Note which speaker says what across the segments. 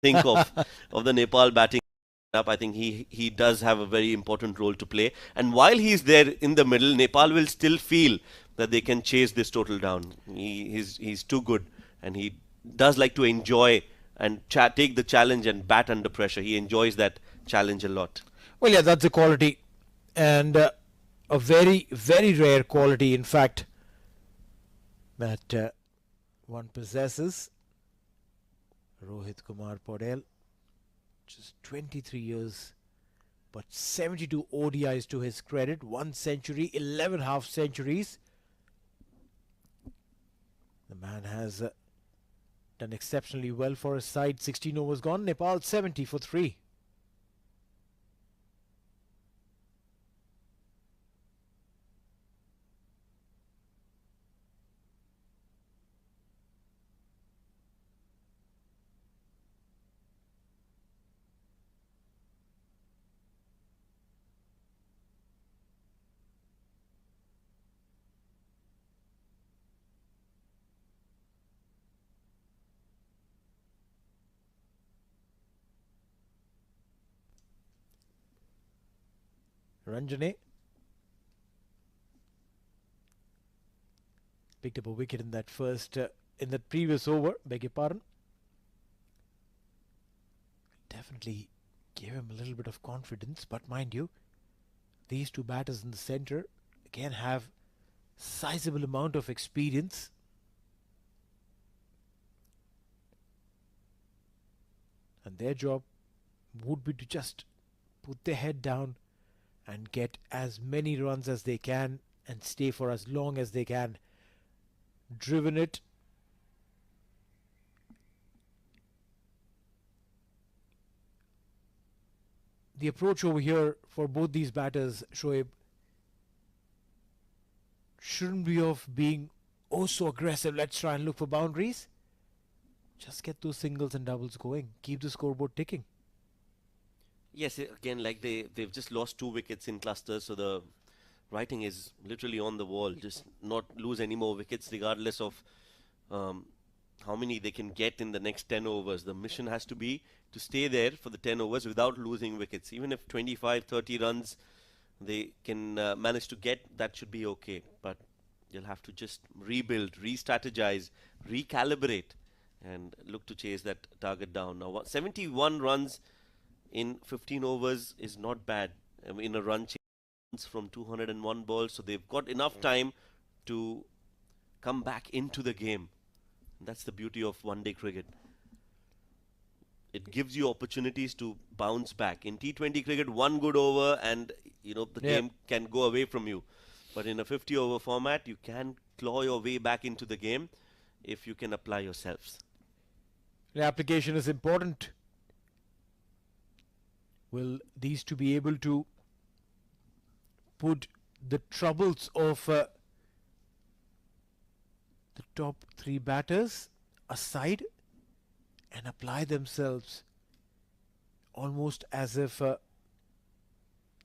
Speaker 1: think of the Nepal batting up. I think he does have a very important role to play. And while he's there in the middle, Nepal will still feel that they can chase this total down. He's too good, and he does like to enjoy and take the challenge and bat under pressure. He enjoys that challenge a lot.
Speaker 2: Well, yeah, that's a quality, and a very, very rare quality, in fact, that one possesses. Rohit Kumar Paudel, just 23 years, but 72 ODIs to his credit, 1 century, 11 half centuries. The man has done exceptionally well for his side. 16 overs gone. Nepal 70 for 3. Ranjane picked up a wicket in that in that previous over. Beg your pardon. Definitely gave him a little bit of confidence, but mind you, these two batters in the centre again have sizable amount of experience. And their job would be to just put their head down and get as many runs as they can and stay for as long as they can. Driven it. The approach over here for both these batters, Shoaib, shouldn't be of being oh so aggressive. Let's try and look for boundaries. Just get those singles and doubles going. Keep the scoreboard ticking.
Speaker 1: Yes, again, like they've just lost 2 wickets in clusters, so the writing is literally on the wall. Just not lose any more wickets, regardless of um, how many they can get in the next 10 overs. The mission has to be to stay there for the 10 overs without losing wickets. Even if 25, 30 runs they can manage to get, that should be okay. But you'll have to just rebuild, re-strategize, recalibrate, and look to chase that target down. Now, 71 runs in 15 overs is not bad. In a run chase from 201 balls, so they've got enough time to come back into the game. That's the beauty of one-day cricket. It gives you opportunities to bounce back. In T20 cricket, one good over and the
Speaker 2: Yeah.
Speaker 1: game can go away from you. But in a 50 over format, you can claw your way back into the game if you can apply yourselves.
Speaker 2: The application is important. Will these two be able to put the troubles of the top three batters aside and apply themselves almost as if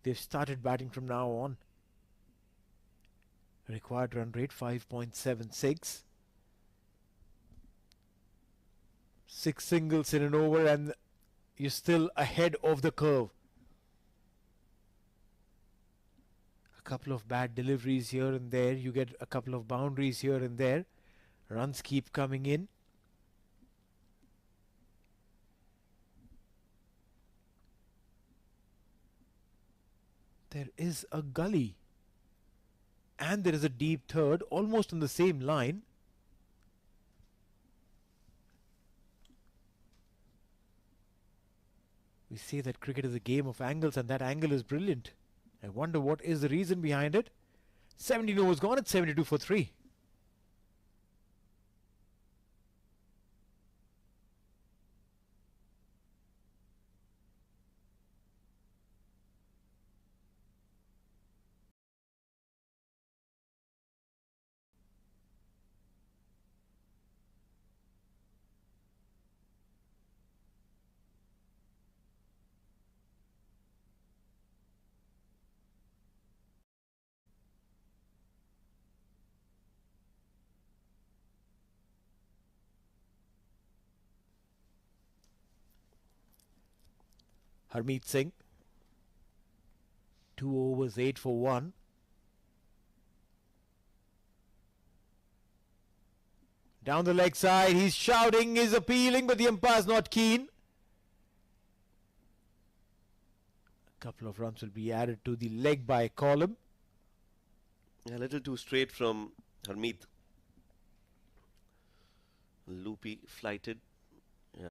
Speaker 2: they've started batting from now on? Required run rate 5.76. 6 singles in an over and you're still ahead of the curve. A couple of bad deliveries here and there. You get a couple of boundaries here and there. Runs keep coming in. There is a gully. And there is a deep third, almost on the same line. We say that cricket is a game of angles, and that angle is brilliant. I wonder what is the reason behind it. 17 overs gone, it's 72 for 3. Harmeet Singh. 2 overs, 8 for 1. Down the leg side, he's shouting, he's appealing, but the umpire's not keen. A couple of runs will be added to the leg by column.
Speaker 1: A little too straight from Harmeet. Loopy, flighted. Yeah.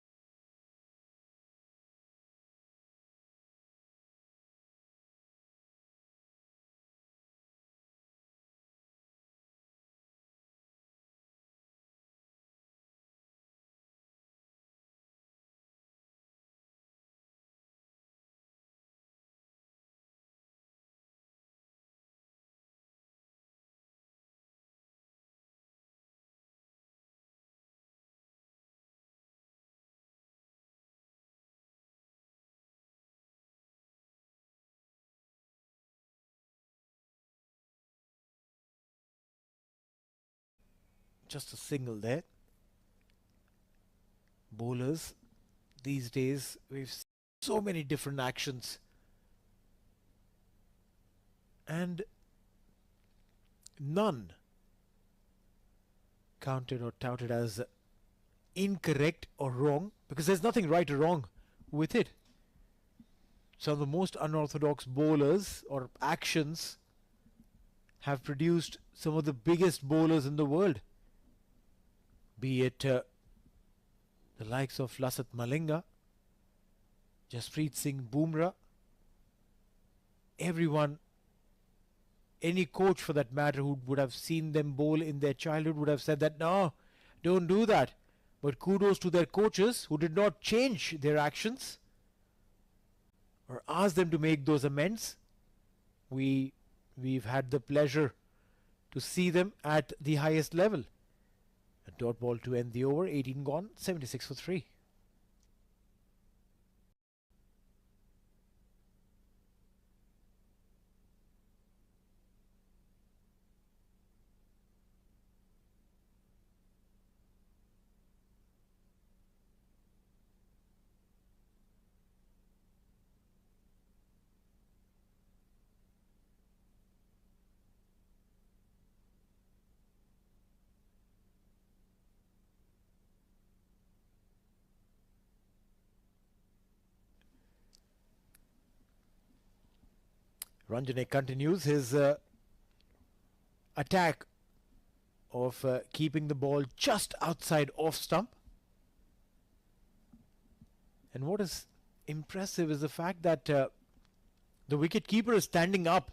Speaker 2: Just a single there. Bowlers, these days, we've seen so many different actions. And none counted or touted as incorrect or wrong, because there's nothing right or wrong with it. Some of the most unorthodox bowlers or actions have produced some of the biggest bowlers in the world, be it the likes of Lasat Malinga, Jasprit Singh Bumrah. Everyone, any coach for that matter who would have seen them bowl in their childhood would have said that, no, don't do that. But kudos to their coaches who did not change their actions or ask them to make those amends. We've had the pleasure to see them at the highest level. A dot ball to end the over, 18 gone, 76 for 3. Ranjane continues his attack of keeping the ball just outside off stump. And what is impressive is the fact that the wicket keeper is standing up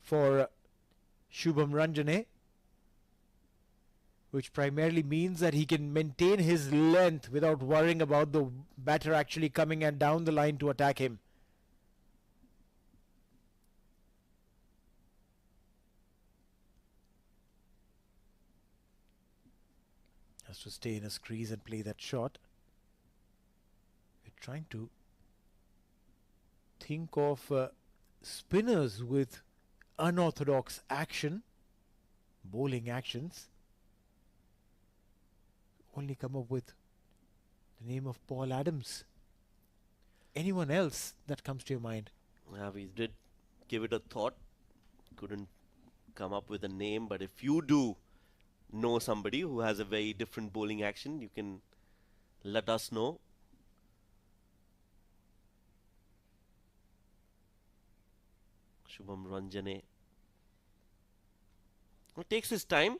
Speaker 2: for Shubham Ranjane, which primarily means that he can maintain his length without worrying about the batter actually coming and down the line to attack him. Has to stay in his crease and play that shot. We're trying to think of spinners with unorthodox action, bowling actions. Only come up with the name of Paul Adams. Anyone else that comes to your mind?
Speaker 1: We did give it a thought. Couldn't come up with a name, but if you do know somebody who has a very different bowling action, you can let us know. Shubham Ranjane. It takes his time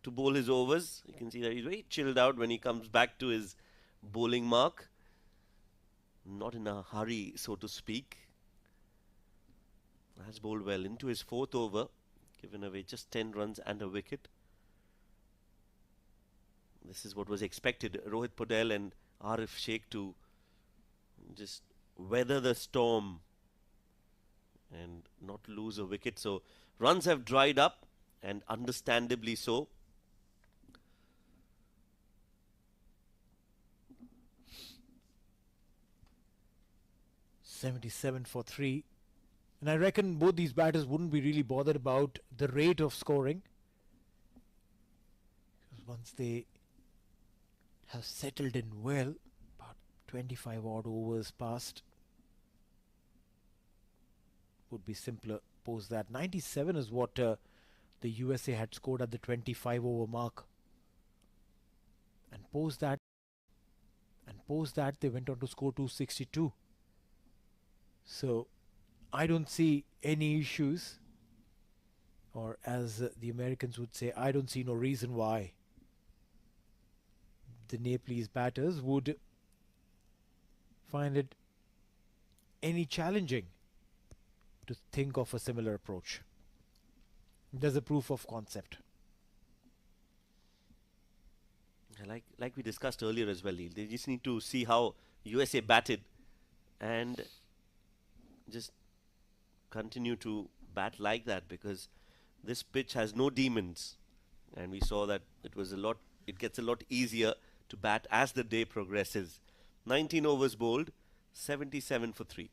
Speaker 1: to bowl his overs. You can see that he's very chilled out when he comes back to his bowling mark. Not in a hurry, so to speak. Has bowled well into his fourth over, given away just 10 runs and a wicket. This is what was expected. Rohit Podel and Arif Sheikh to just weather the storm and not lose a wicket. So runs have dried up, and understandably so.
Speaker 2: .77 for 3. And I reckon both these batters wouldn't be really bothered about the rate of scoring, because once they have settled in well, about 25 odd overs past, would be simpler post that. 97 is what the USA had scored at the 25 over mark. And post that they went on to score 262. So I don't see any issues, or as the Americans would say, I don't see no reason why the Nepalese batters would find it any challenging to think of a similar approach. There's a proof of concept.
Speaker 1: Like we discussed earlier as well, Neil. They just need to see how USA batted and just continue to bat like that, because this pitch has no demons, and we saw that it gets a lot easier to bat as the day progresses. 19 overs bowled, 77 for 3.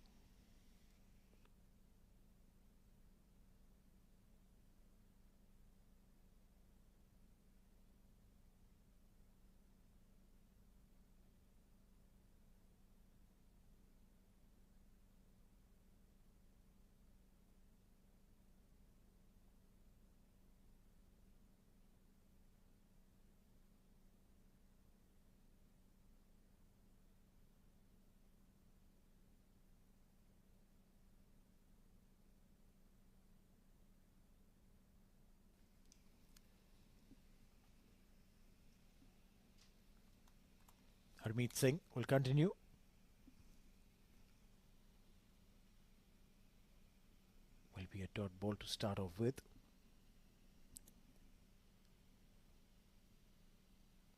Speaker 2: Harmeet Singh will continue. Will be a dot ball to start off with.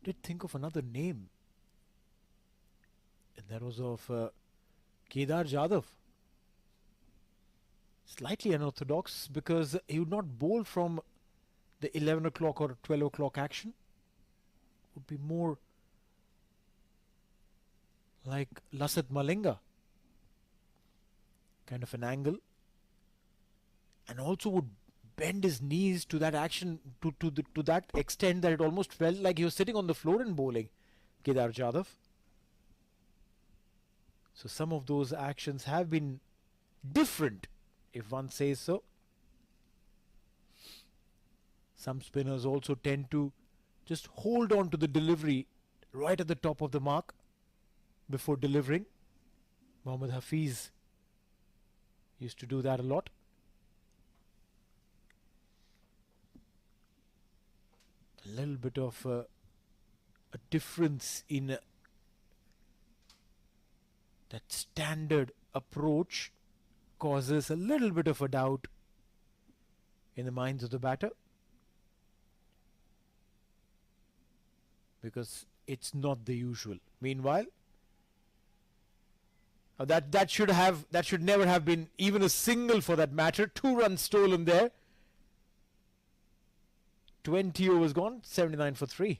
Speaker 2: Did think of another name, and that was of Kedar Jadhav. Slightly unorthodox because he would not bowl from the 11 o'clock or 12 o'clock action. Would be more like Lasat Malinga kind of an angle, and also would bend his knees to that action to that extent that it almost felt like he was sitting on the floor and bowling, Kedar Jadhav. So some of those actions have been different, if one says so. Some spinners also tend to just hold on to the delivery right at the top of the mark before delivering. Mohammad Hafiz used to do that a lot. A little bit of a difference in that standard approach causes a little bit of a doubt in the minds of the batter, because it's not the usual. Meanwhile, that should never have been even a single for that matter. 2 runs stolen there. 20 overs gone, 79 for 3.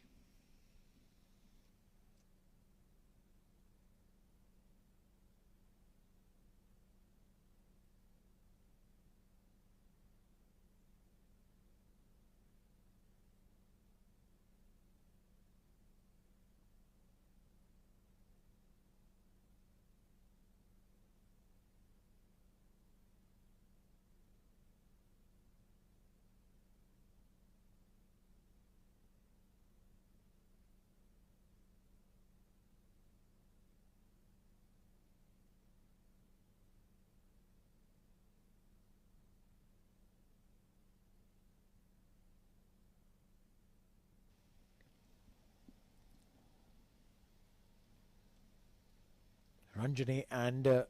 Speaker 2: Ranjane and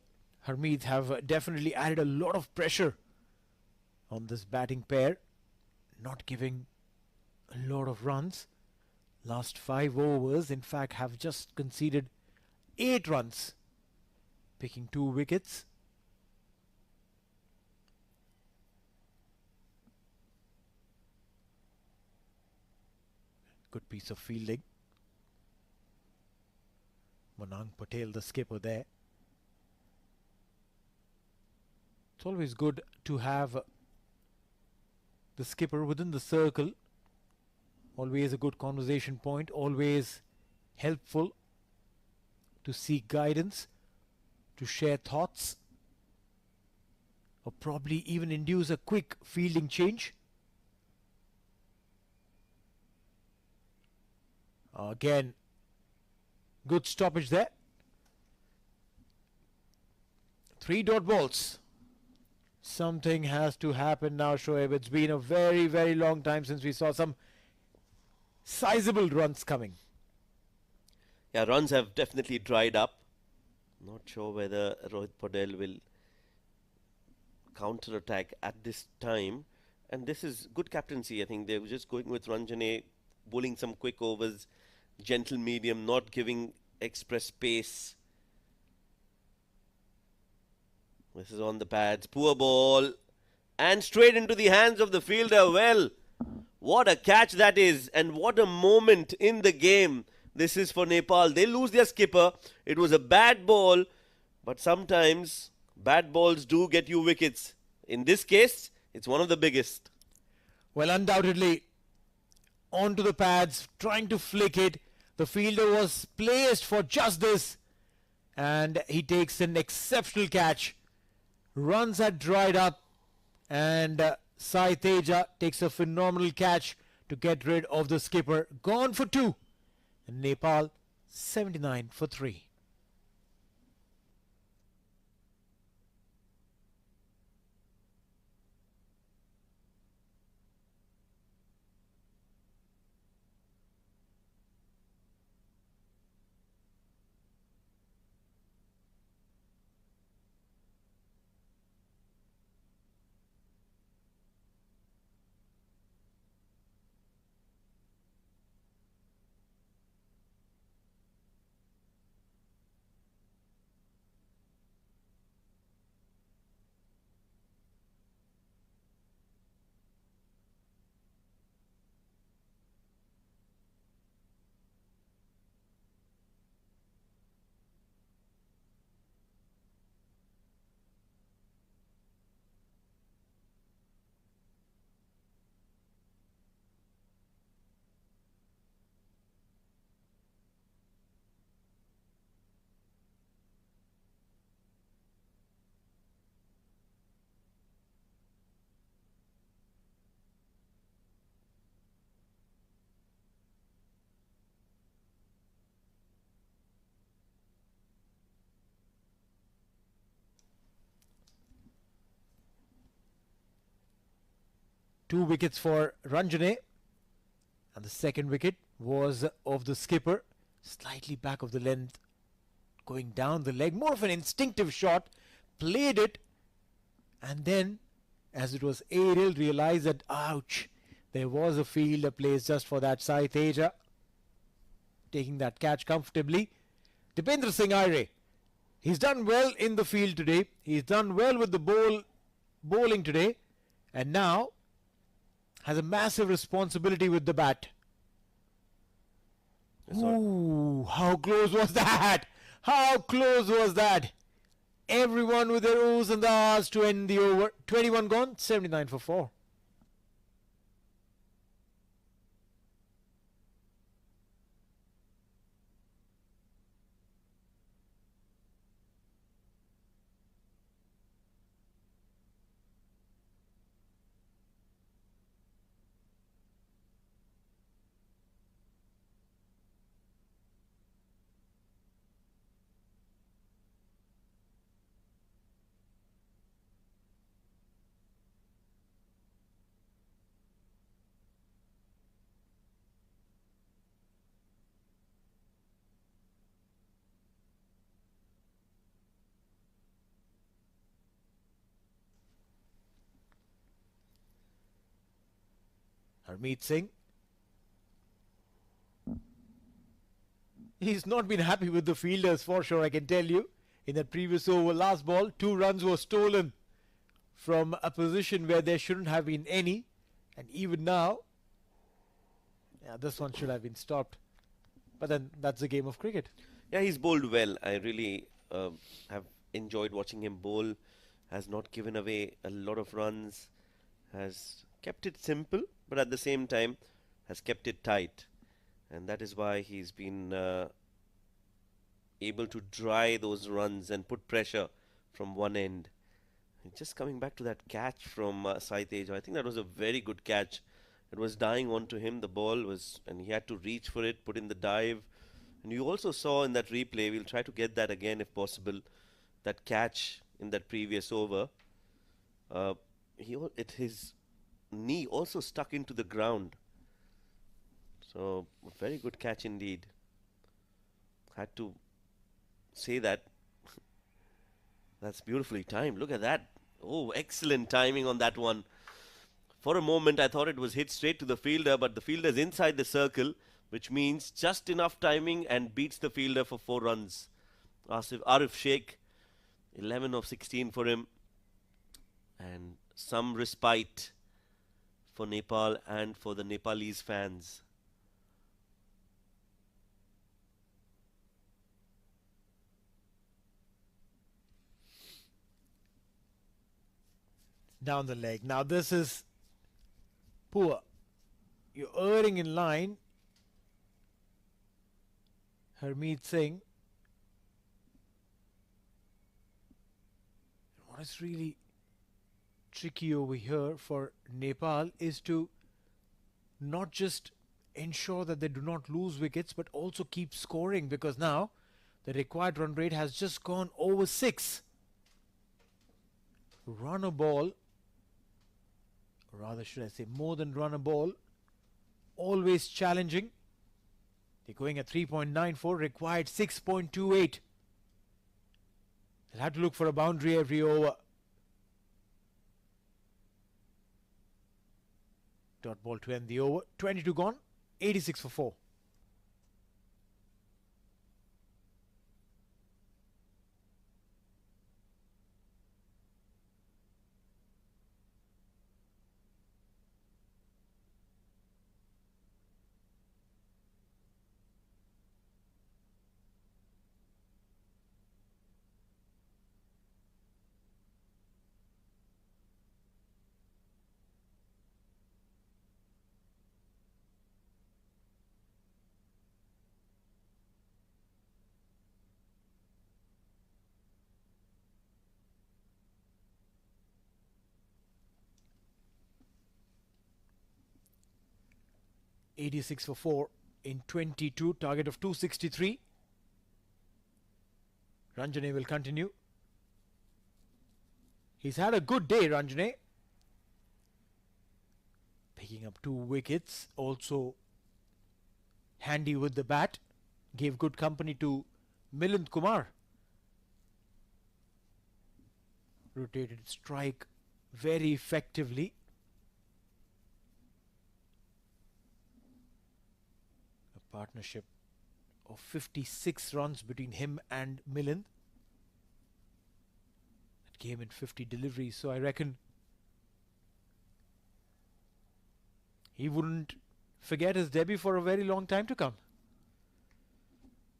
Speaker 2: Harmeet have definitely added a lot of pressure on this batting pair, not giving a lot of runs. Last 5 overs, in fact, have just conceded 8 runs, picking 2 wickets. Good piece of fielding. Manang Patel, the skipper there. It's always good to have the skipper within the circle. Always a good conversation point, always helpful to seek guidance, to share thoughts or probably even induce a quick fielding change. Again, good stoppage there. 3 dot balls. Something has to happen now, Shoaib. It's been a very, very long time since we saw some sizable runs coming.
Speaker 1: Yeah, runs have definitely dried up. Not sure whether Rohit Patel will counter-attack at this time. And this is good captaincy. I think they were just going with Ranjane, bowling some quick overs, gentle medium, not giving express pace. This is on the pads. Poor ball. And straight into the hands of the fielder. Well, what a catch that is. And what a moment in the game this is for Nepal. They lose their skipper. It was a bad ball. But sometimes bad balls do get you wickets. In this case, it's one of the biggest.
Speaker 2: Well, undoubtedly, onto the pads, trying to flick it. The fielder was placed for just this. And he takes an exceptional catch. Runs had dried up. And Sai Teja takes a phenomenal catch to get rid of the skipper. Gone for 2. And Nepal 79 for 3. Two wickets for Ranjane. And the second wicket was of the skipper. Slightly back of the length. Going down the leg. More of an instinctive shot. Played it. And then, as it was aerial, realized that, ouch, there was a fielder placed just for that. Sai Teja taking that catch comfortably. Dipendra Singh Aire. He's done well in the field today. He's done well with the bowling today. And now has a massive responsibility with the bat. Ooh, how close was that? How close was that? Everyone with their oohs and the ahs to end the over. 21 gone, 79 for 4. Harmeet Singh. He's not been happy with the fielders for sure, I can tell you. In that previous over, last ball, 2 runs were stolen from a position where there shouldn't have been any. And even now, yeah, this one should have been stopped. But then that's the game of cricket.
Speaker 1: Yeah, he's bowled well. I really have enjoyed watching him bowl. Has not given away a lot of runs. Has kept it simple, but at the same time has kept it tight. And that is why he's been able to dry those runs and put pressure from one end. Just coming back to that catch from Sai Tej, I think that was a very good catch. It was dying onto him, the ball was, and he had to reach for it, put in the dive. And you also saw in that replay, we'll try to get that again if possible, that catch in that previous over. Uh, his knee also stuck into the ground. So, a very good catch indeed. Had to say that. That's beautifully timed. Look at that. Oh, excellent timing on that one. For a moment, I thought it was hit straight to the fielder, but the fielder's inside the circle, which means just enough timing and beats the fielder for 4 runs. Arif Sheikh, 11 of 16 for him, and some respite for Nepal and for the Nepalese fans.
Speaker 2: Down the leg. Now this is poor. You're erring in line. Harmeet Singh. What is really tricky over here for Nepal is to not just ensure that they do not lose wickets but also keep scoring, because now the required run rate has just gone over 6. Run a ball, or rather should I say more than run a ball, always challenging. They're going at 3.94, required 6.28. They'll have to look for a boundary every over. Dot ball to end the over. 22 gone, 86 for 4. .86 for 4 in 22, target of 263. Ranjane will continue. He's had a good day, Ranjane. Picking up 2 wickets, also handy with the bat. Gave good company to Milind Kumar. Rotated strike very effectively. A partnership of 56 runs between him and Milind. That came in 50 deliveries, so I reckon he wouldn't forget his debut for a very long time to come.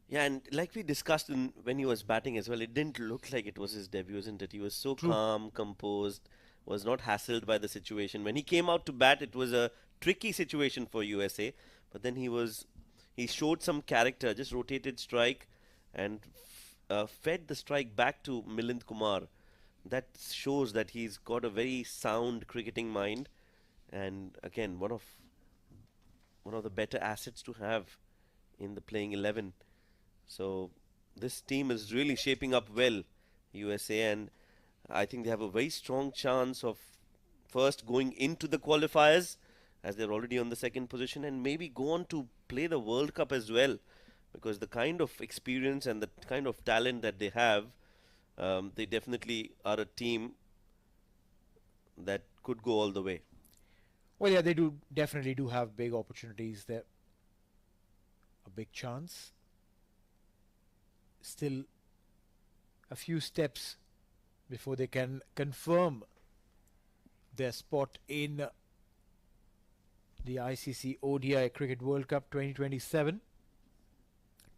Speaker 1: Yeah, and like we discussed when he was batting as well, it didn't look like it was his debut, isn't it? He was so
Speaker 2: True.
Speaker 1: calm, composed, was not hassled by the situation. When he came out to bat, it was a tricky situation for USA, but then he showed some character, just rotated strike and fed the strike back to Milind Kumar. That shows that he's got a very sound cricketing mind, and again, one of the better assets to have in the playing 11. So this team is really shaping up well, USA, and I think they have a very strong chance of first going into the qualifiers, as they're already on the second position, and maybe go on to play the World Cup as well, because the kind of experience and the kind of talent that they have, they definitely are a team that could go all the way.
Speaker 2: Well, yeah, they definitely do have big opportunities there. A big chance. Still a few steps before they can confirm their spot in the ICC ODI Cricket World Cup 2027.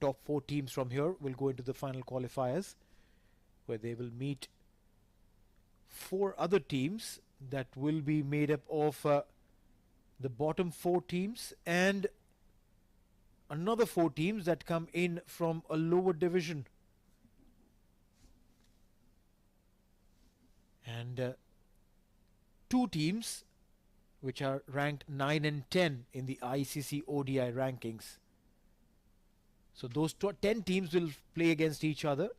Speaker 2: Top 4 teams from here will go into the final qualifiers, where they will meet 4 other teams that will be made up of the bottom 4 teams and another 4 teams that come in from a lower division. And two teams which are ranked 9 and 10 in the ICC ODI rankings. So those 10 teams will play against each other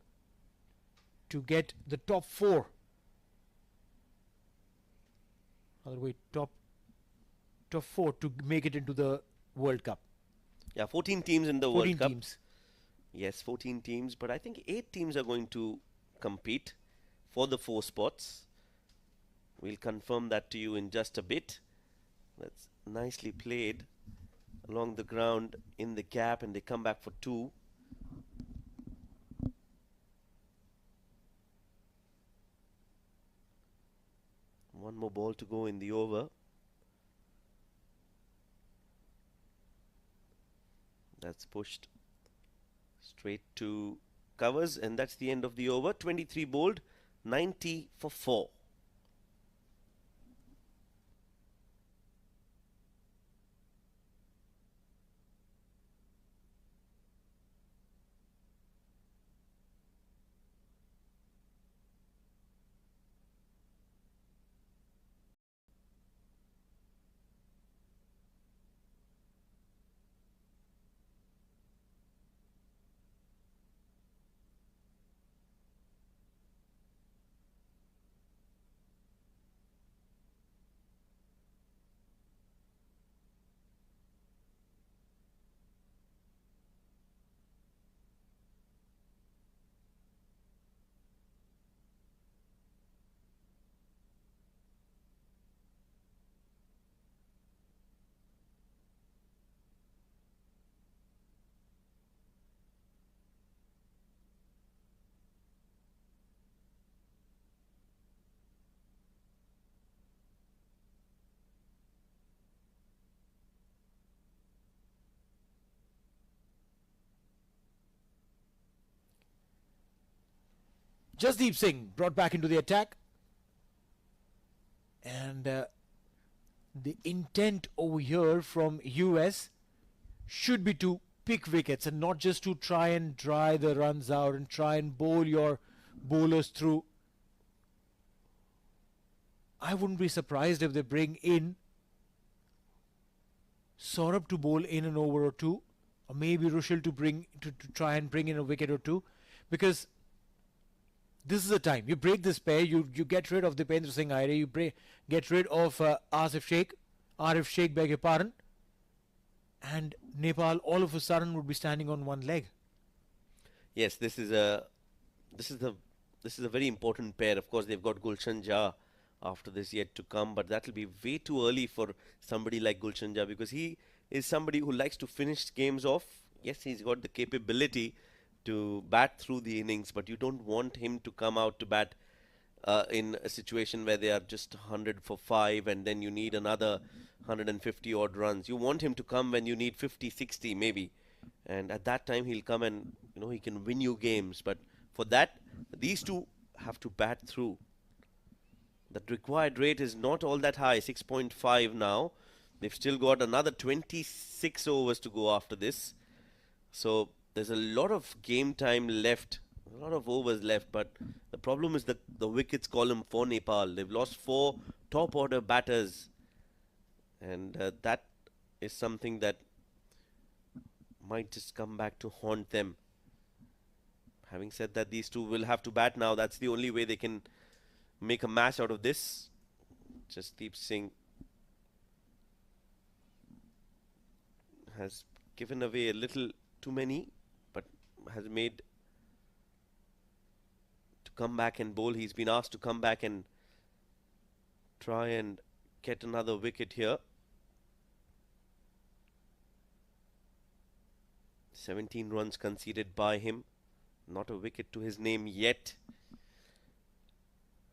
Speaker 2: to get the top 4. Other way, top 4 to make it into the World Cup.
Speaker 1: Yeah, 14 teams in the
Speaker 2: 14
Speaker 1: World Cup.
Speaker 2: teams.
Speaker 1: Yes, 14 teams, but I think 8 teams are going to compete for the 4 spots. We'll confirm that to you in just a bit. That's nicely played along the ground in the gap, and they come back for 2. One more ball to go in the over. That's pushed straight to covers, and that's the end of the over. 23 bowled, 90 for 4.
Speaker 2: Jasdeep Singh brought back into the attack. And the intent over here from US should be to pick wickets and not just to try and dry the runs out and try and bowl your bowlers through. I wouldn't be surprised if they bring in Saurabh to bowl in an over or 2, or maybe Rushil to try and bring in a wicket or 2, because this is the time. You break this pair, you get rid of Dipendra Singh Aire, you get rid of Arif Sheikh, beg your pardon, and Nepal all of a sudden would be standing on one leg.
Speaker 1: Yes, this is a very important pair. Of course, they've got Gulshan Jha after this yet to come, but that will be way too early for somebody like Gulshan Jha, because he is somebody who likes to finish games off. Yes, he's got the capability to bat through the innings, but you don't want him to come out to bat in a situation where they are just 100 for 5 and then you need another 150 odd runs. You want him to come when you need 50, 60 maybe, and at that time he'll come and he can win you games. But for that, these two have to bat through. That required rate is not all that high, 6.5 now. They've still got another 26 overs to go after this. So there's a lot of game time left, a lot of overs left, but the problem is the wickets column for Nepal. They've lost 4 top order batters, and that is something that might just come back to haunt them. Having said that, these two will have to bat now. That's the only way they can make a match out of this. Jasdeep Singh has given away a little too many, but has made to come back and bowl. He's been asked to come back and try and get another wicket here. 17 runs conceded by him. Not a wicket to his name yet.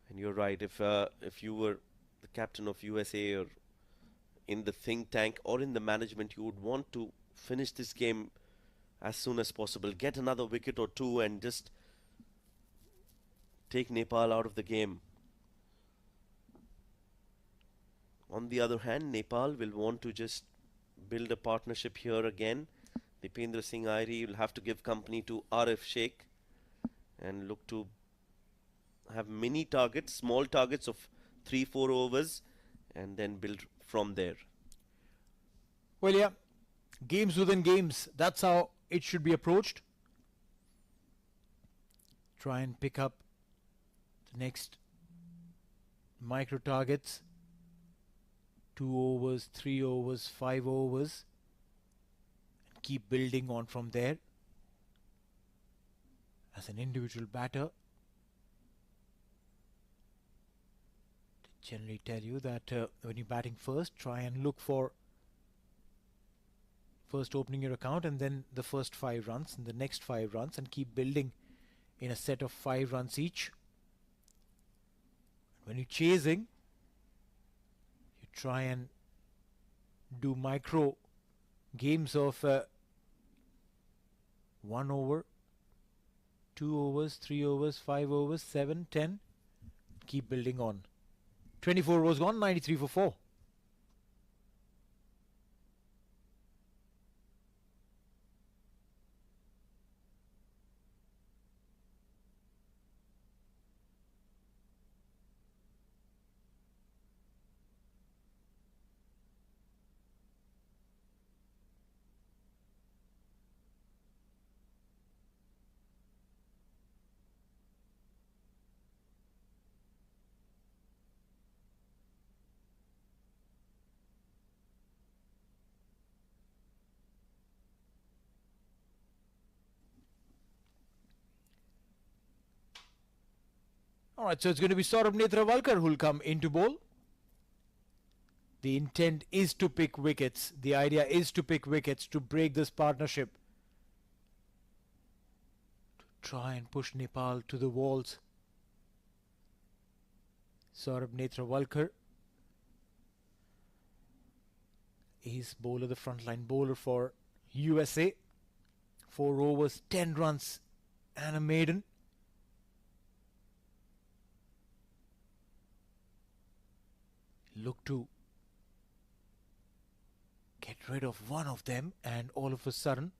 Speaker 1: And you're right, if you were the captain of USA or in the think tank or in the management, you would want to finish this game as soon as possible. Get another wicket or 2 and just take Nepal out of the game. On the other hand, Nepal will want to just build a partnership here again. Dipendra Singh Aire will have to give company to Arif Sheikh and look to have mini targets, small targets of 3-4 overs, and then build from there.
Speaker 2: Well, yeah, games within games. That's how it should be approached. Try and pick up the next micro targets. 2 overs, 3 overs, 5 overs. And keep building on from there. As an individual batter, generally tell you that when you're batting first, try and look for first opening your account and then the first 5 runs and the next 5 runs, and keep building in a set of 5 runs each. When you're chasing, you try and do micro games of 1 over, 2 overs, 3 overs, 5 overs, 7, 10. Keep building on. 24 overs gone, 93 for 4. Alright, so it's going to be Saurabh Netravalkar who will come into bowl. The intent is to pick wickets. The idea is to pick wickets to break this partnership. To try and push Nepal to the walls. Saurabh Netravalkar is bowler, the frontline bowler for USA. 4 overs, 10 runs and a maiden. Look to get rid of one of them, and all of a sudden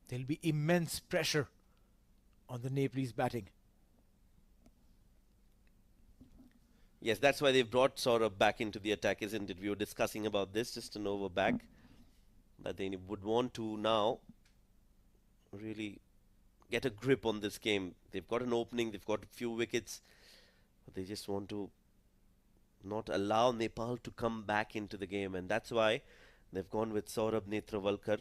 Speaker 2: there'll be immense pressure on the Nepalese batting.
Speaker 1: Yes, that's why they've brought Saurabh back into the attack, isn't it? We were discussing about this just an over back, that they would want to now really get a grip on this game. They've got an opening, they've got a few wickets, but they just want to not allow Nepal to come back into the game, and that's why they've gone with Saurabh Netravalkar,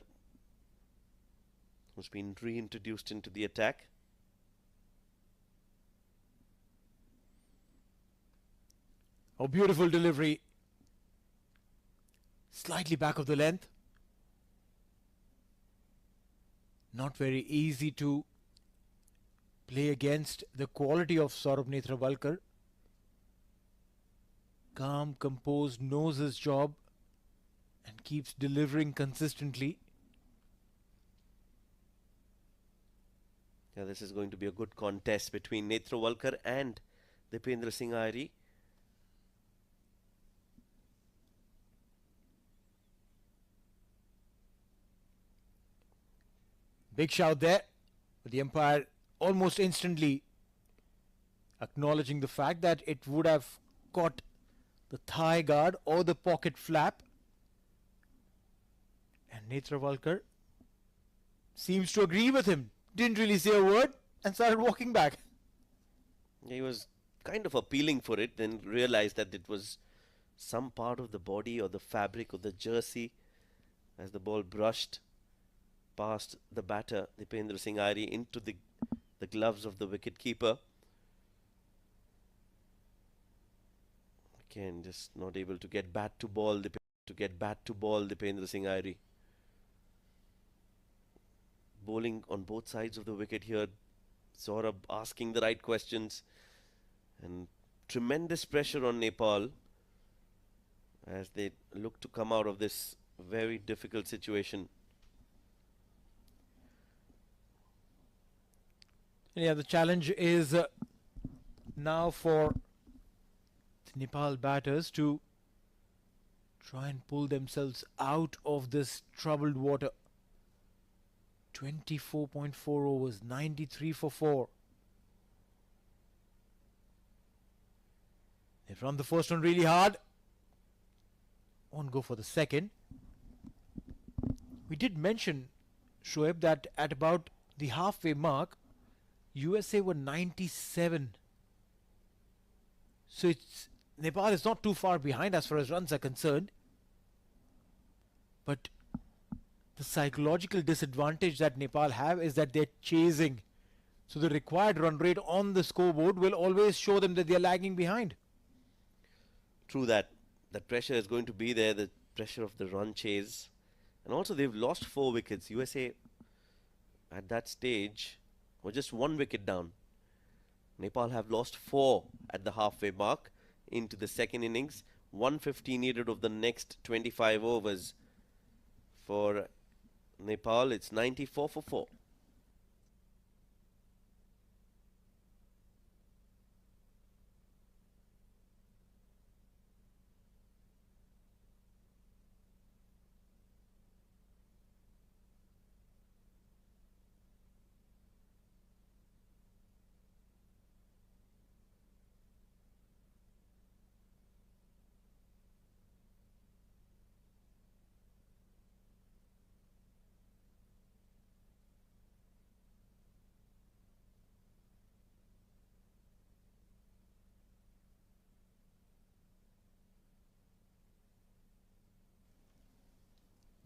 Speaker 1: who's been reintroduced into the attack.
Speaker 2: Oh, beautiful delivery. Slightly back of the length. Not very easy to play against the quality of Saurabh Netravalkar. Calm, composed, knows his job and keeps delivering consistently.
Speaker 1: Yeah, this is going to be a good contest between Netravalkar and Dipendra Singh Airi.
Speaker 2: Big shout there. The umpire almost instantly acknowledging the fact that it would have caught the thigh guard or the pocket flap. And Netravalkar seems to agree with him. Didn't really say a word and started walking back.
Speaker 1: He was kind of appealing for it, then realized that it was some part of the body or the fabric of the jersey as the ball brushed past the batter, Dipendra Singh Airi, into the gloves of the wicket keeper. Again, just not able to get bat to ball, Dipendra Singh Airi. Bowling on both sides of the wicket here. Saurabh asking the right questions, and tremendous pressure on Nepal as they look to come out of this very difficult situation.
Speaker 2: Yeah, the challenge is now for the Nepal batters to try and pull themselves out of this troubled water. 24.4 overs, 93 for 4. They run the first one really hard. Won't go for the second. We did mention, Shoaib, that at about the halfway mark, USA were 97. So Nepal is not too far behind as far as runs are concerned. But the psychological disadvantage that Nepal have is that they're chasing. So the required run rate on the scoreboard will always show them that they're lagging behind.
Speaker 1: True that. That pressure is going to be there, the pressure of the run chase. And also they've lost 4 wickets. USA at that stage were just 1 wicket down. Nepal have lost 4 at the halfway mark into the second innings. 150 needed of the next 25 overs. For Nepal, it's 94 for 4.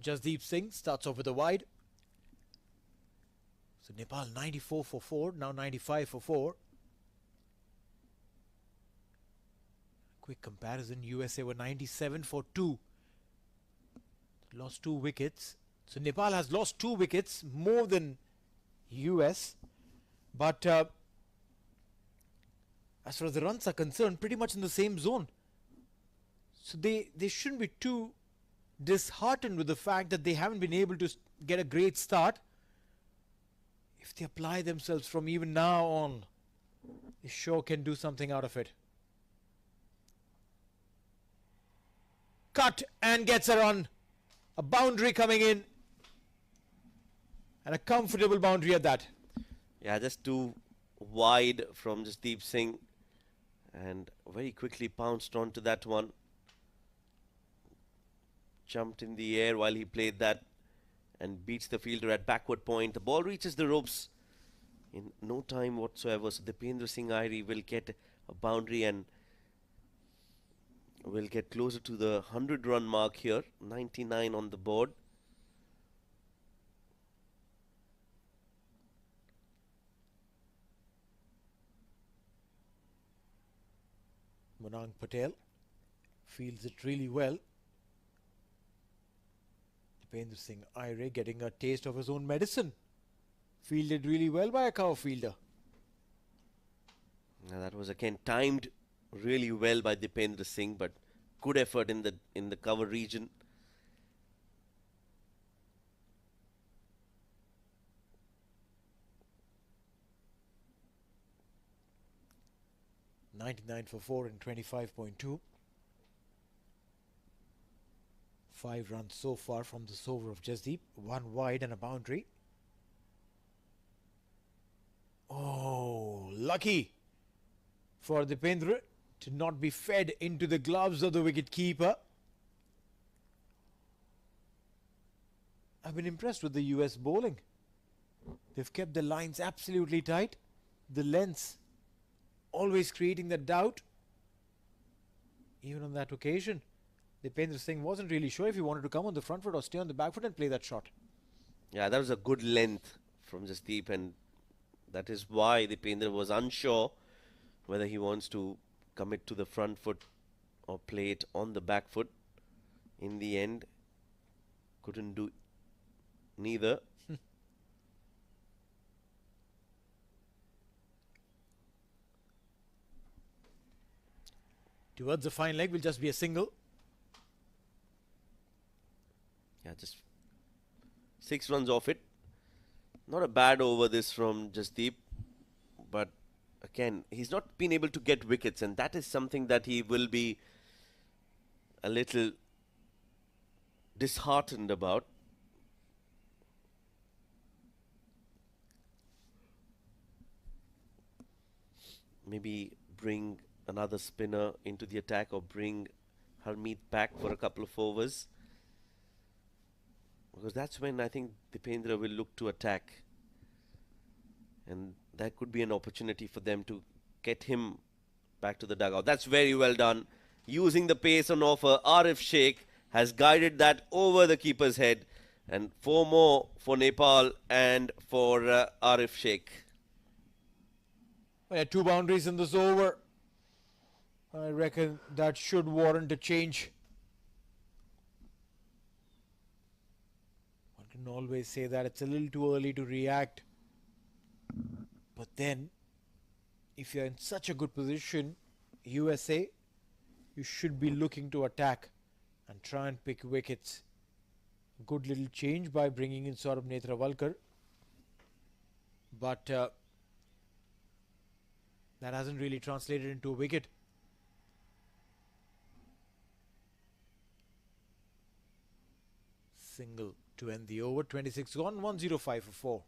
Speaker 2: Jasdeep Singh starts off with a wide. So Nepal 94 for 4, now 95 for 4. Quick comparison, USA were 97 for 2. Lost 2 wickets. So Nepal has lost 2 wickets more than US. But as far as the runs are concerned, pretty much in the same zone. So they shouldn't be too disheartened with the fact that they haven't been able to get a great start. If they apply themselves from even now on, they sure can do something out of it. Cut and gets a run. A boundary coming in. And a comfortable boundary at that.
Speaker 1: Yeah, just too wide from Jasdeep Singh. And very quickly pounced onto that one. Jumped in the air while he played that and beats the fielder at backward point. The ball reaches the ropes in no time whatsoever. So Dipendra Singh Airi will get a boundary and will get closer to the 100-run mark here. 99 on the board.
Speaker 2: Manang Patel fields it really well. Dipendra Singh Aire getting a taste of his own medicine. Fielded really well by a cover fielder.
Speaker 1: Now that was again timed really well by Dipendra Singh, but good effort in the cover region.
Speaker 2: .99 for 4 and 25.2. 5 runs so far from this over of Jasdeep. 1 wide and a boundary. Oh, lucky for Dipendra to not be fed into the gloves of the wicket-keeper. I've been impressed with the US bowling. They've kept the lines absolutely tight. The lengths always creating the doubt. Even on that occasion, Dipendra Singh wasn't really sure if he wanted to come on the front foot or stay on the back foot and play that shot.
Speaker 1: Yeah, that was a good length from Jasdeep, and that is why Dipendra was unsure whether he wants to commit to the front foot or play it on the back foot. In the end, couldn't do neither.
Speaker 2: Towards the fine leg will just be a single.
Speaker 1: Yeah, just 6 runs off it. Not a bad over this from Jasdeep, but again, he's not been able to get wickets, and that is something that he will be a little disheartened about. Maybe bring another spinner into the attack or bring Harmeet back for a couple of overs. Because that's when I think Dipendra will look to attack. And that could be an opportunity for them to get him back to the dugout. That's very well done. Using the pace on offer, Arif Sheikh has guided that over the keeper's head. And 4 more for Nepal and for Arif Sheikh.
Speaker 2: Yeah, 2 boundaries in this over. I reckon that should warrant a change. One can always say that it's a little too early to react. But then, if you're in such a good position, USA, you should be looking to attack and try and pick wickets. Good little change by bringing in Saurabh Netravalkar. But that hasn't really translated into a wicket. Single to end the over. 26 gone, 105 for 4.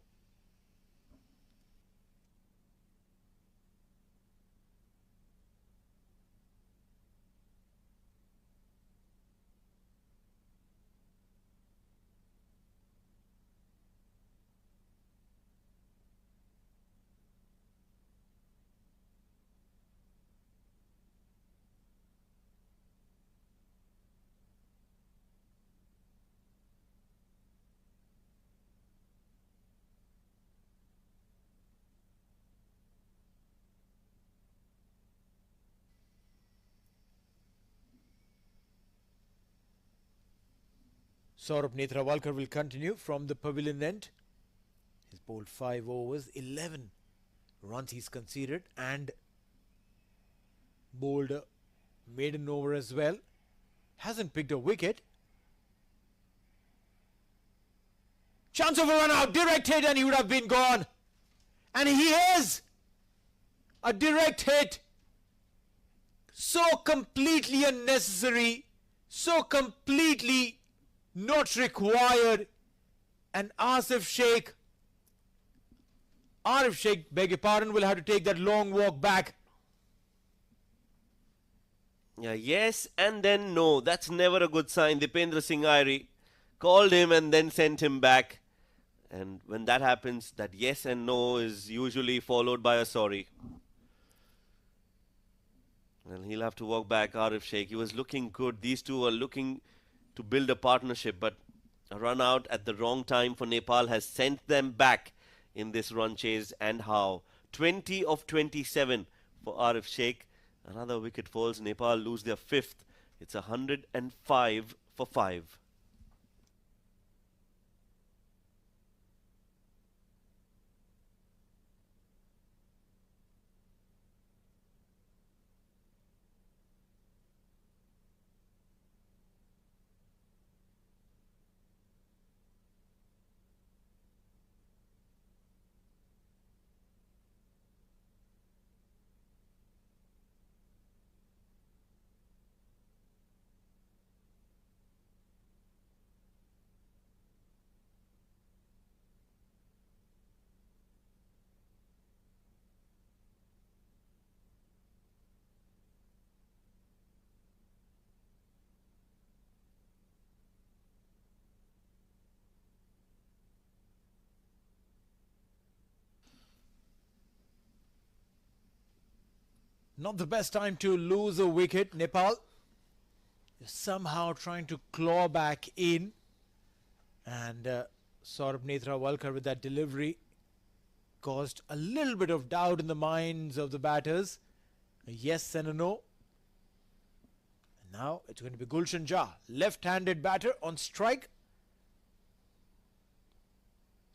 Speaker 2: Saurabh Netravalkar will continue from the pavilion end. He's bowled 5 overs, 11 runs he's conceded and bowled a maiden over as well. Hasn't picked a wicket. Chance of a run out, direct hit and he would have been gone. And he is a direct hit. So completely unnecessary, so completely not required. And Arif Sheikh, beg your pardon, will have to take that long walk back.
Speaker 1: Yeah, yes and then no. That's never a good sign. Dipendra Singh Airi called him and then sent him back. And when that happens, that yes and no is usually followed by a sorry. And he'll have to walk back, Arif Sheikh. He was looking good. These two are looking to build a partnership, but a run out at the wrong time for Nepal has sent them back in this run chase. And how? 20 of 27 for Arif Sheikh. Another wicket falls. Nepal lose their 5th. It's 105 for 5.
Speaker 2: Not the best time to lose a wicket. Nepal is somehow trying to claw back in. And Saurabh Netravalkar with that delivery caused a little bit of doubt in the minds of the batters. A yes and a no. And now it's going to be Gulshan Jah, left-handed batter on strike.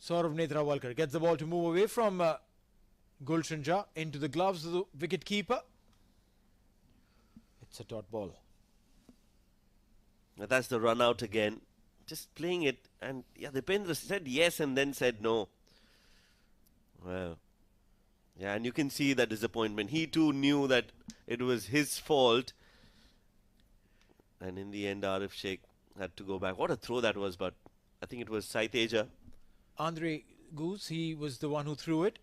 Speaker 2: Saurabh Netravalkar gets the ball to move away from Gulshan Jah into the gloves of the wicket-keeper. It's a dot ball.
Speaker 1: That's the run out again. Just playing it, and yeah, Dipendra said yes and then said no. Well, yeah, and you can see that disappointment. He too knew that it was his fault. And in the end, Arif Sheikh had to go back. What a throw that was, but I think it was Saiteja.
Speaker 2: Andre Goose, he was the one who threw it.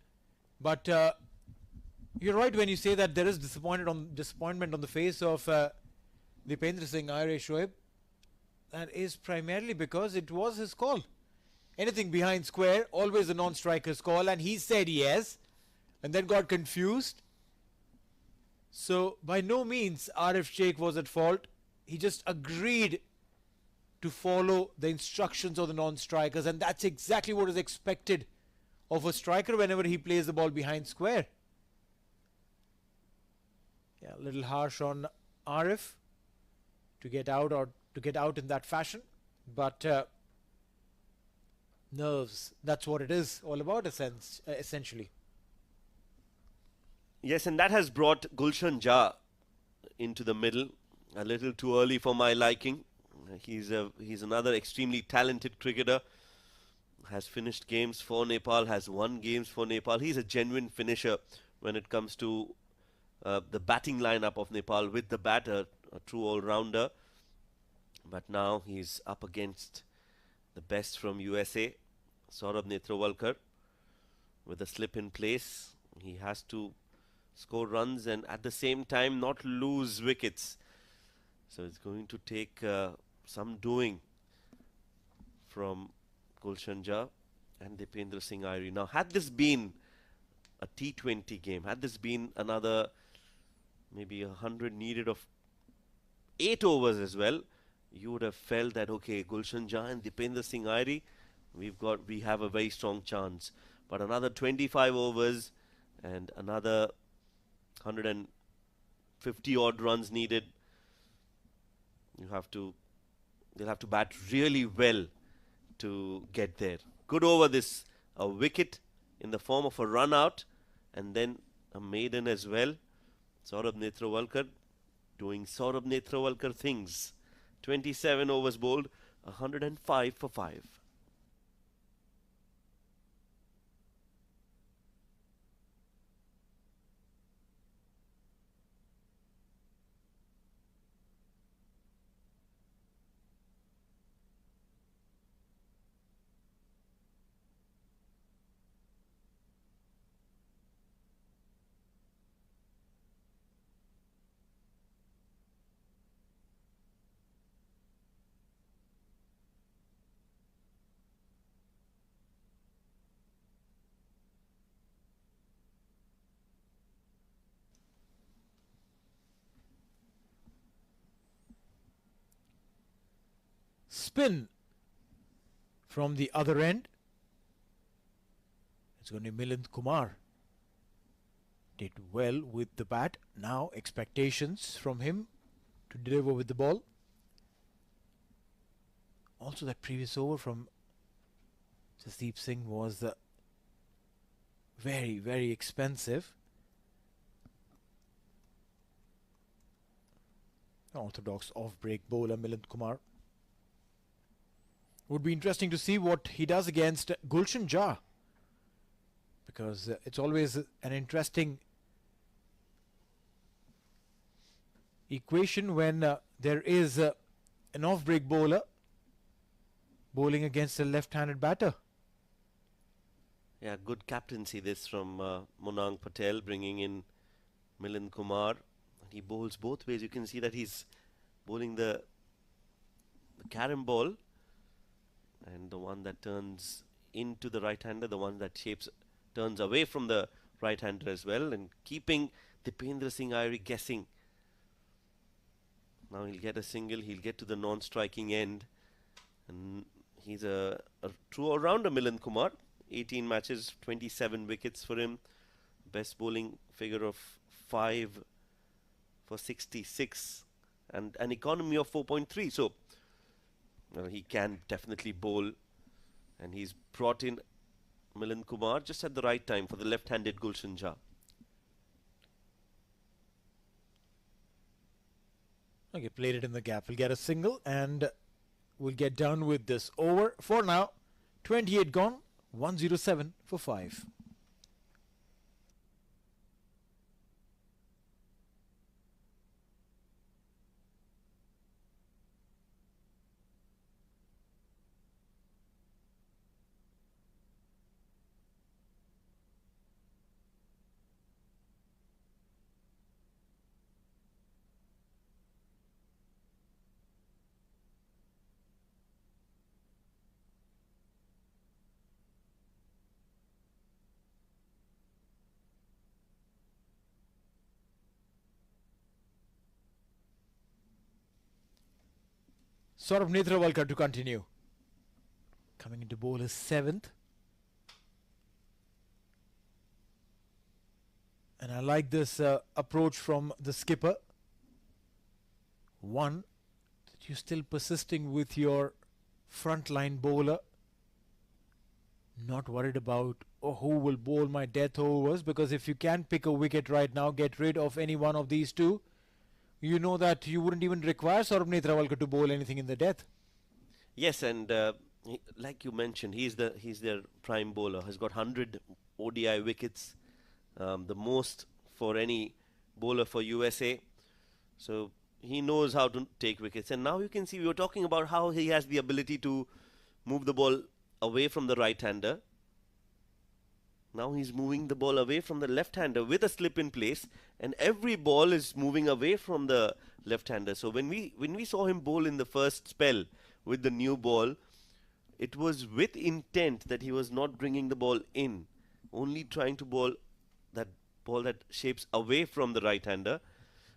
Speaker 2: But You're right when you say that there is disappointment on the face of Dipendra Singh Aire Shoaib. That is primarily because it was his call. Anything behind square, always a non-striker's call, and he said yes, and then got confused. So by no means Arif Sheikh was at fault. He just agreed to follow the instructions of the non-strikers, and that's exactly what is expected of a striker whenever he plays the ball behind square. Yeah, a little harsh on Arif to get out in that fashion, but nerves, that's what it is all about essentially.
Speaker 1: Yes, and that has brought Gulshan Jah into the middle. A little too early for my liking. He's another extremely talented cricketer. Has finished games for Nepal, has won games for Nepal. He's a genuine finisher when it comes to the batting lineup of Nepal with the batter, a true all-rounder. But now he's up against the best from USA, Saurabh Netravalkar, with a slip in place. He has to score runs and at the same time not lose wickets. So it's going to take some doing from Gulshan Jah and Dipendra Singh Aire. Now, had this been a T20 game, had this been another maybe 100 needed of 8 overs as well, you would have felt that okay, Gulshan Jah and Dipendra Singh Aire, we have a very strong chance. But another 25 overs and another 150 odd runs needed. They'll have to bat really well to get there. Good over this, a wicket in the form of a run out and then a maiden as well. Saurabh Netravalkar doing Saurabh Netravalkar things. 27 overs bowled, 105 for 5.
Speaker 2: Spin from the other end. It's going to be Milind Kumar. Did well with the bat. Now expectations from him to deliver with the ball. Also that previous over from Jasdeep Singh was very, very expensive. Orthodox off-break bowler Milind Kumar. Would be interesting to see what he does against Gulshan Jah, because it's always an interesting equation when there is an off-break bowler bowling against a left-handed batter.
Speaker 1: Yeah, good captaincy this from Monang Patel, bringing in Milind Kumar. He bowls both ways. You can see that he's bowling the carom ball, and the one that turns into the right-hander, the one that turns away from the right-hander as well, and keeping Dipendra Singh Aire guessing. Now he'll get a single, he'll get to the non-striking end, and he's a true all-rounder, Milind Kumar. 18 matches, 27 wickets for him. Best bowling figure of 5 for 66, and an economy of 4.3. So he can definitely bowl, and he's brought in Milind Kumar just at the right time for the left-handed Gulshan Jah.
Speaker 2: Okay, played it in the gap. We'll get a single and we'll get done with this over. For now, 28 gone, 107 for 5. Saurabh Netrawalkar to continue. Coming into bowl is 7th. And I like this approach from the skipper. One, that you're still persisting with your frontline bowler. Not worried about who will bowl my death overs, because if you can pick a wicket right now, get rid of any one of these two, you know that you wouldn't even require Saurabh Netrawalkar to bowl anything in the death.
Speaker 1: Yes, and like you mentioned, he's their prime bowler. Has got 100 ODI wickets, the most for any bowler for USA. So he knows how to take wickets. And now you can see we were talking about how he has the ability to move the ball away from the right-hander. Now he's moving the ball away from the left-hander with a slip in place, and every ball is moving away from the left-hander. So when we saw him bowl in the first spell with the new ball, it was with intent that he was not bringing the ball in, only trying to bowl that shapes away from the right-hander.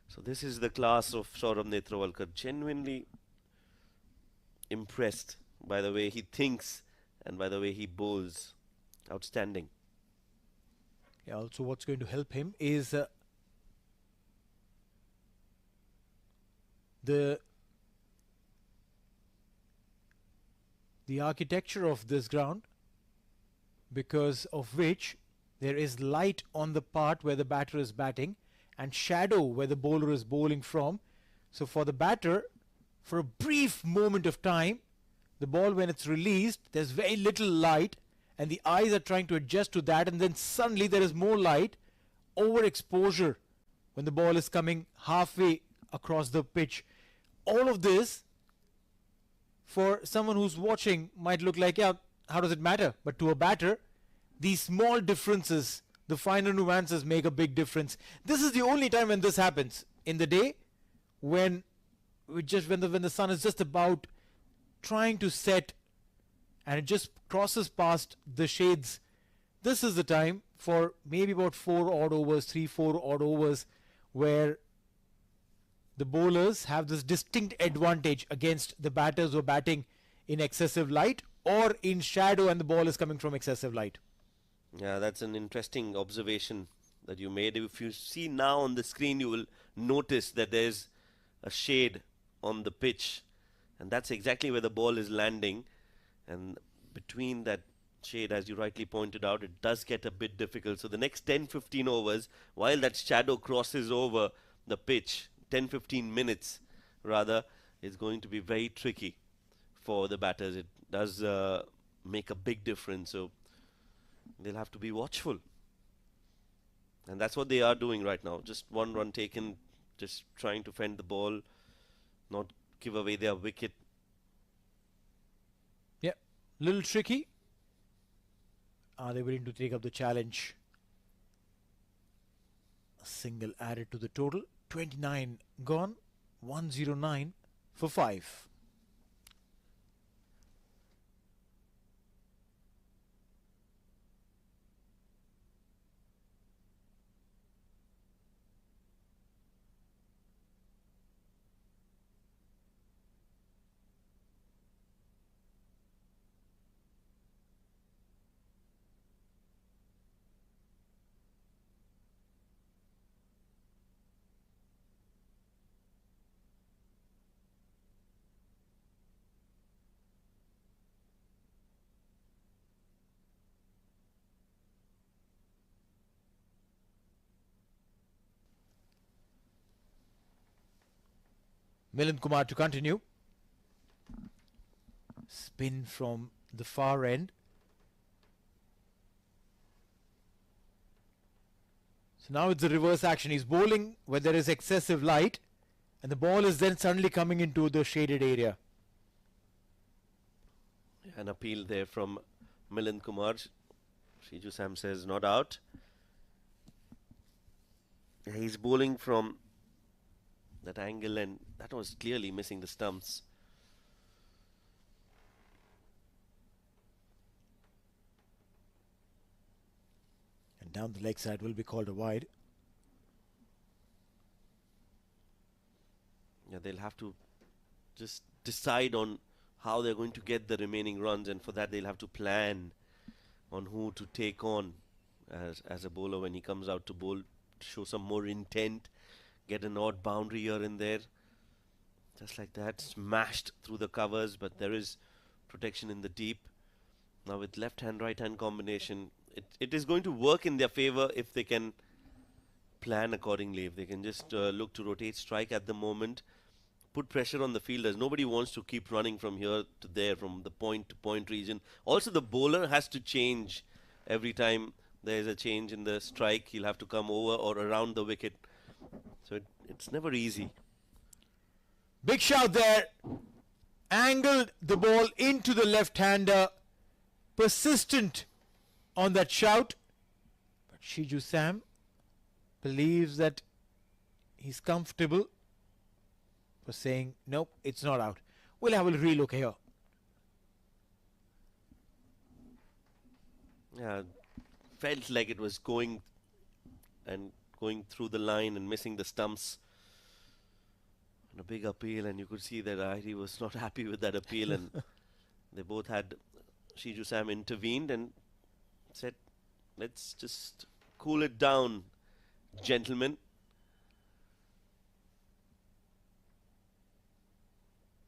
Speaker 1: So this is the class of Saurabh Netrawalkar. Genuinely impressed by the way he thinks and by the way he bowls. Outstanding.
Speaker 2: Yeah, also what's going to help him is the architecture of this ground, because of which there is light on the part where the batter is batting and shadow where the bowler is bowling from. So for the batter, for a brief moment of time, the ball when it's released, there's very little light and the eyes are trying to adjust to that, and then suddenly there is more light, overexposure when the ball is coming halfway across the pitch. All of this for someone who's watching might look like, yeah, how does it matter? But to a batter, these small differences, the finer nuances make a big difference. This is the only time when this happens in the day, when the sun is just about trying to set and it just crosses past the shades. This is the time for maybe about 3-4 odd overs, where the bowlers have this distinct advantage against the batters who are batting in excessive light or in shadow and the ball is coming from excessive light.
Speaker 1: Yeah, that's an interesting observation that you made. If you see now on the screen, you will notice that there's a shade on the pitch, and that's exactly where the ball is landing. And between that shade, as you rightly pointed out, it does get a bit difficult. So the next 10-15 overs, while that shadow crosses over the pitch, 10-15 minutes rather, is going to be very tricky for the batters. It does make a big difference. So they'll have to be watchful. And that's what they are doing right now. Just one run taken, just trying to fend the ball, not give away their wicket.
Speaker 2: Yeah, little tricky. Are they willing to take up the challenge? A single added to the total. 29 gone. 109 for 5. Milind Kumar to continue. Spin from the far end. So now it's the reverse action. He's bowling where there is excessive light, and the ball is then suddenly coming into the shaded area.
Speaker 1: An appeal there from Milind Kumar. Shiju Sam says not out. He's bowling from that angle, and that was clearly missing the stumps.
Speaker 2: And down the leg side will be called a wide.
Speaker 1: Yeah, they'll have to just decide on how they're going to get the remaining runs, and for that they'll have to plan on who to take on as a bowler when he comes out to bowl, show some more intent, get an odd boundary here and there. Just like that, smashed through the covers, but there is protection in the deep. Now with left hand, right hand combination, it is going to work in their favor if they can plan accordingly. If they can just look to rotate strike at the moment, put pressure on the fielders. Nobody wants to keep running from here to there, from the point to point region. Also, the bowler has to change every time there is a change in the strike. He'll have to come over or around the wicket. So it's never easy.
Speaker 2: Big shout there. Angled the ball into the left-hander. Persistent on that shout. But Shiju Sam believes that he's comfortable for saying, nope, it's not out. We'll have a relook here.
Speaker 1: Yeah, felt like it was going through the line and missing the stumps. And a big appeal, and you could see that Airi was not happy with that appeal, and they both had Shiju Sam intervened and said, let's just cool it down, gentlemen.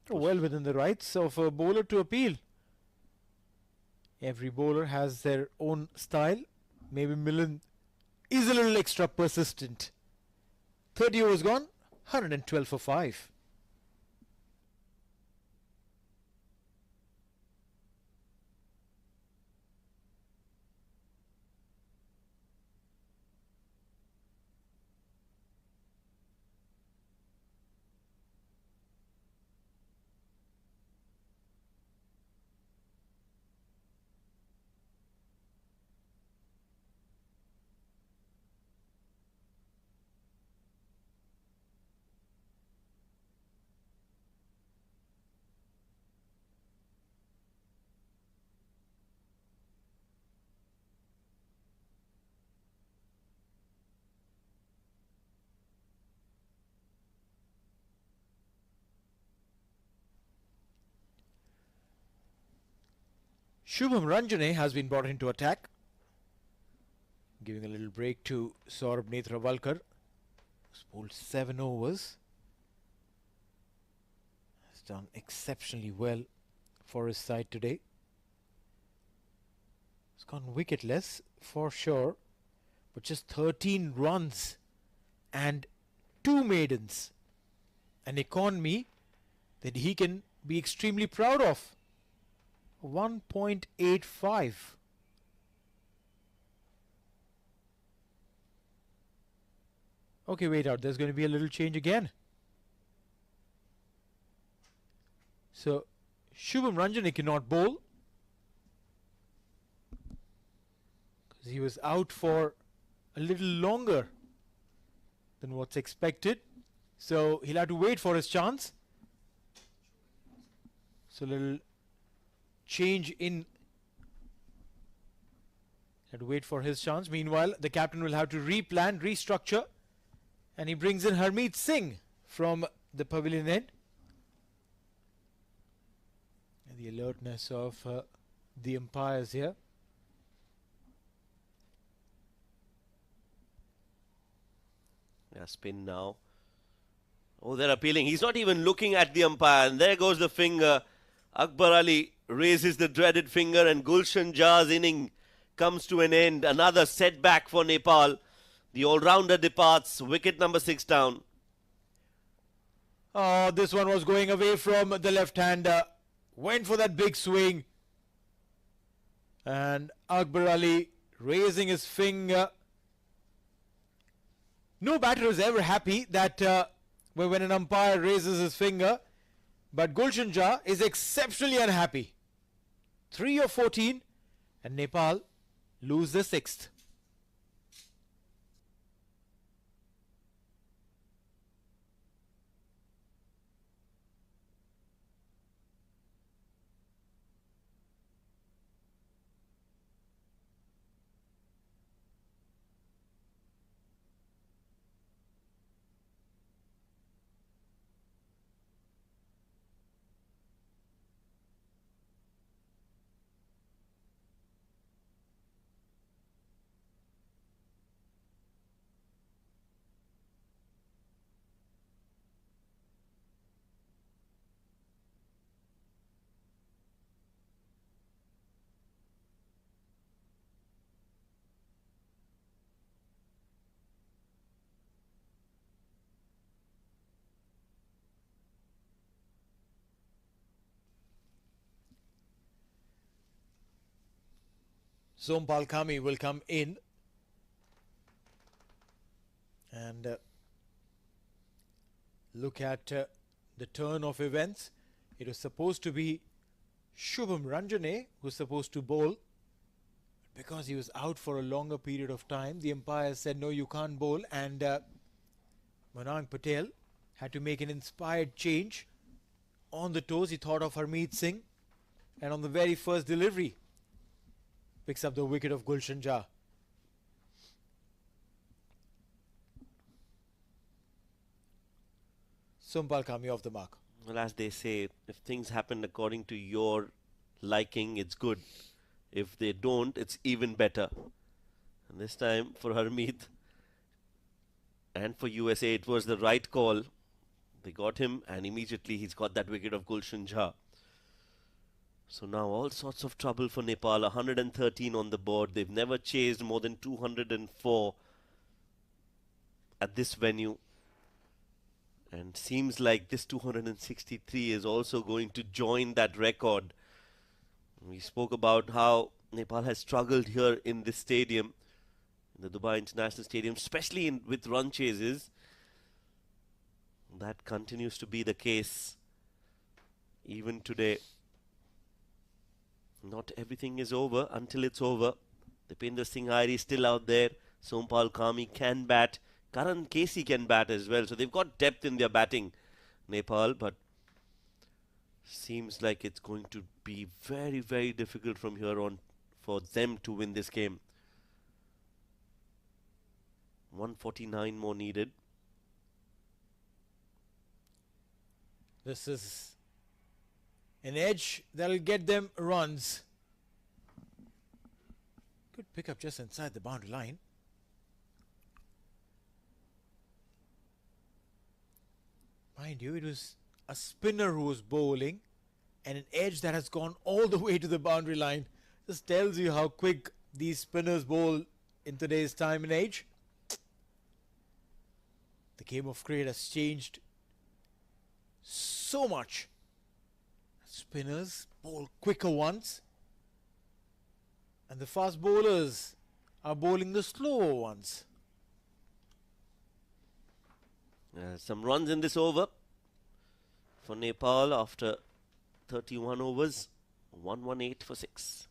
Speaker 2: Well within the rights of a bowler to appeal. Every bowler has their own style. Maybe Millen is a little extra persistent. 30 overs gone, 112 for 5. Shubham Ranjane has been brought into attack, giving a little break to Saurabh Netravalkar. He's bowled 7 overs. Has done exceptionally well for his side today. He's gone wicketless for sure, but just 13 runs and 2 maidens. An economy that he can be extremely proud of. 1.85. Okay, wait out. There's going to be a little change again. So, Shubham Ranjane cannot bowl because he was out for a little longer than what's expected. So, he'll have to wait for his chance. So, a little change in. Had to wait for his chance. Meanwhile, the captain will have to replan, restructure, and he brings in Harmeet Singh from the pavilion end. And the alertness of the umpires here.
Speaker 1: Yeah, spin now. Oh, they're appealing. He's not even looking at the umpire, and there goes the finger. Akbar Ali raises the dreaded finger, and Gulshan Jah's inning comes to an end. Another setback for Nepal. The all-rounder departs, wicket number 6 down.
Speaker 2: Oh, this one was going away from the left-hander. Went for that big swing. And Akbar Ali raising his finger. No batter is ever happy that when an umpire raises his finger. But Gulshan Jah is exceptionally unhappy. 3 of 14, and Nepal lose the 6th. Sompal Kami will come in and look at the turn of events. It was supposed to be Shubham Ranjane who's supposed to bowl. Because he was out for a longer period of time, the umpire said, no, you can't bowl. And Manang Patel had to make an inspired change. On the toes, he thought of Harmeet Singh. And on the very first delivery, picks up the wicket of Gulshan Jah. Sompal Kami off the mark.
Speaker 1: Well, as they say, if things happen according to your liking, it's good. If they don't, it's even better. And this time for Harmeet and for USA, it was the right call. They got him, and immediately he's got that wicket of Gulshan Jah. So now all sorts of trouble for Nepal. 113 on the board. They've never chased more than 204 at this venue. And seems like this 263 is also going to join that record. We spoke about how Nepal has struggled here in this stadium, in the Dubai International Stadium, especially with run chases. That continues to be the case even today. Not everything is over until it's over. Dipinder Singh Airi is still out there. Sompal Kami can bat. Karan Casey can bat as well. So they've got depth in their batting, Nepal, but seems like it's going to be very, very difficult from here on for them to win this game. 149 more needed.
Speaker 2: This is an edge that'll get them runs. Good pickup just inside the boundary line. Mind you, it was a spinner who was bowling and an edge that has gone all the way to the boundary line. This tells you how quick these spinners bowl in today's time and age. The game of cricket has changed so much. Spinners bowl quicker ones, and the fast bowlers are bowling the slower ones.
Speaker 1: Some runs in this over for Nepal after 31 overs. 118 for 6.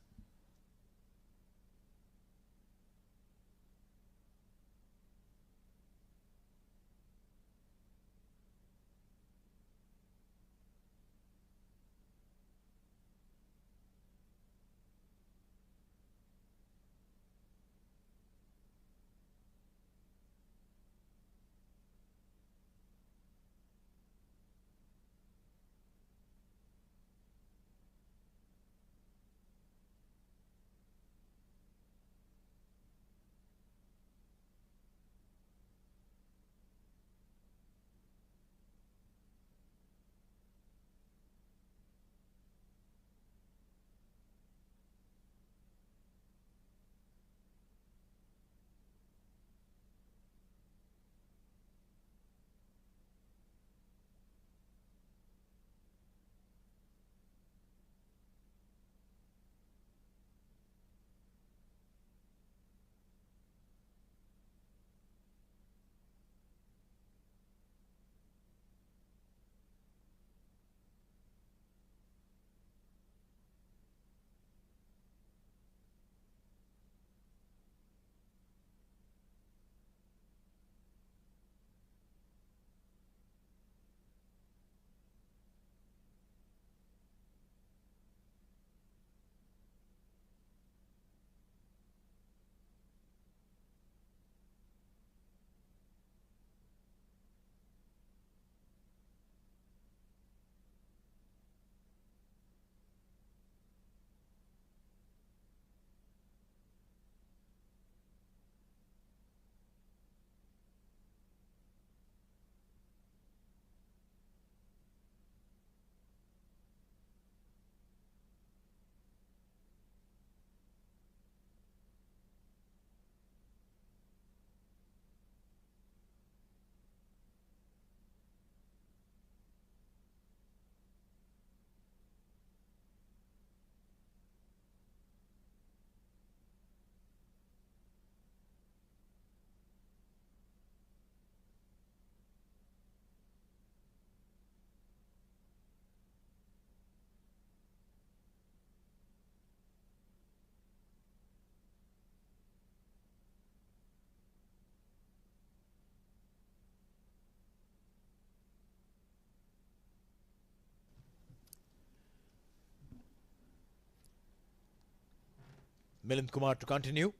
Speaker 2: Milind Kumar to continue.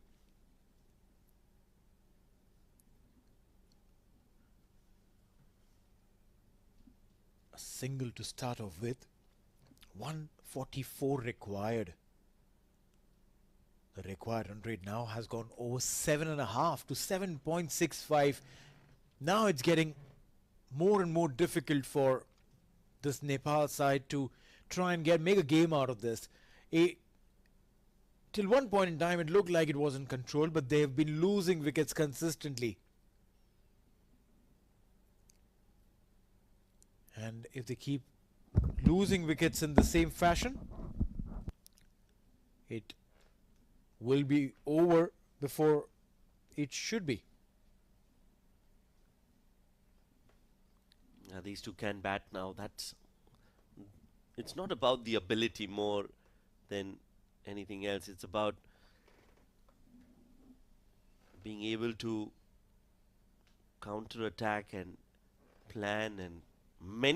Speaker 2: A single to start off with. 144 required. The required run rate now has gone over 7.5 to 7.65. Now it's getting more and more difficult for this Nepal side to try and make a game out of this. Till one point in time, it looked like it was in control, but they have been losing wickets consistently. And if they keep losing wickets in the same fashion, it will be over before it should be.
Speaker 1: These two can bat now. It's not about the ability more than anything else. It's about being able to counter attack and plan, and many